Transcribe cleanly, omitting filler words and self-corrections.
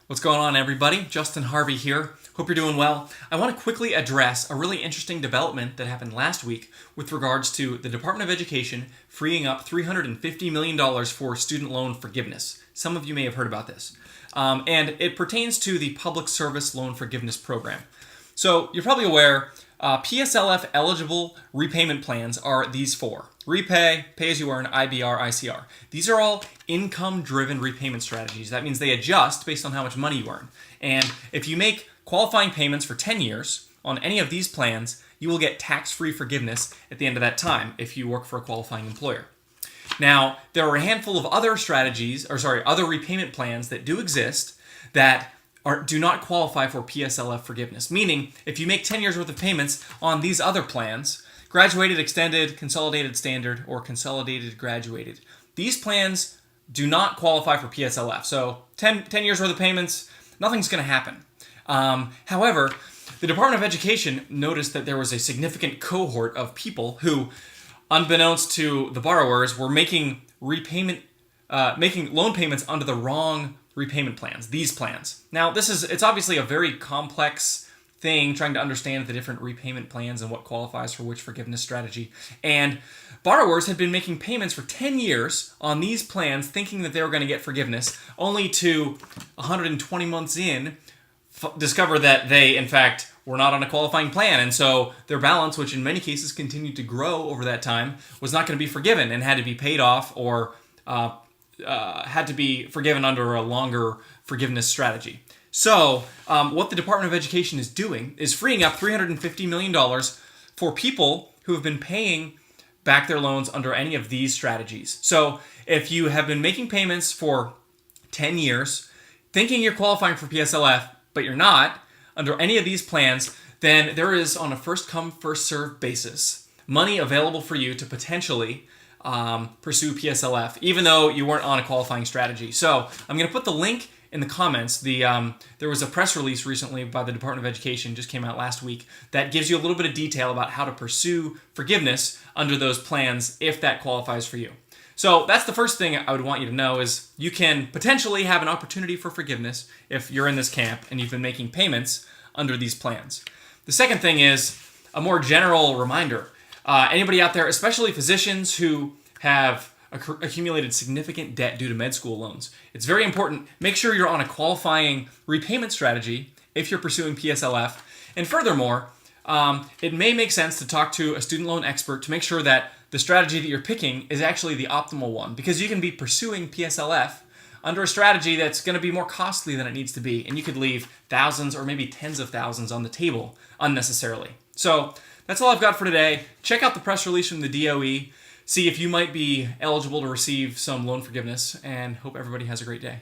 What's going on, everybody? Justin Harvey here. Hope you're doing well. I want to quickly address a really interesting development that happened last week with regards to the Department of Education freeing up $350 million for student loan forgiveness. Some of you may have heard about this. And it pertains to the Public Service Loan Forgiveness Program. So you're probably aware, PSLF eligible repayment plans are these four: Repay, Pay-As-You-Earn, IBR, ICR. These are all income-driven repayment strategies. That means they adjust based on how much money you earn. And if you make qualifying payments for 10 years on any of these plans, you will get tax-free forgiveness at the end of that time if you work for a qualifying employer. Now, there are a handful of other other repayment plans that do exist that do not qualify for PSLF forgiveness. Meaning, if you make 10 years worth of payments on these other plans, graduated, extended, consolidated standard, or consolidated graduated, these plans do not qualify for PSLF. So 10 years worth of payments, nothing's going to happen. However, the Department of Education noticed that there was a significant cohort of people who, unbeknownst to the borrowers, were making loan payments under the wrong repayment plans, these plans. Now, it's obviously a very complex thing trying to understand the different repayment plans and what qualifies for which forgiveness strategy. And borrowers had been making payments for 10 years on these plans thinking that they were going to get forgiveness, only to 120 months in discover that they, in fact, were not on a qualifying plan. And so their balance, which in many cases continued to grow over that time, was not going to be forgiven and had to be paid off or had to be forgiven under a longer forgiveness strategy. So what the Department of Education is doing is freeing up $350 million for people who have been paying back their loans under any of these strategies. So if you have been making payments for 10 years, thinking you're qualifying for PSLF, but you're not, under any of these plans, then there is, on a first-come, first-served basis, money available for you to potentially pursue PSLF, even though you weren't on a qualifying strategy. So I'm going to put the link in the comments. There was a press release recently by the Department of Education, just came out last week, that gives you a little bit of detail about how to pursue forgiveness under those plans if that qualifies for you. So that's the first thing I would want you to know, is you can potentially have an opportunity for forgiveness if you're in this camp and you've been making payments under these plans. The second thing is a more general reminder. Anybody out there, especially physicians who have accumulated significant debt due to med school loans, it's very important. Make sure you're on a qualifying repayment strategy if you're pursuing PSLF. And furthermore, it may make sense to talk to a student loan expert to make sure that the strategy that you're picking is actually the optimal one, because you can be pursuing PSLF under a strategy that's going to be more costly than it needs to be, and you could leave thousands or maybe tens of thousands on the table unnecessarily. So that's all I've got for today. Check out the press release from the DOE, see if you might be eligible to receive some loan forgiveness, and hope everybody has a great day.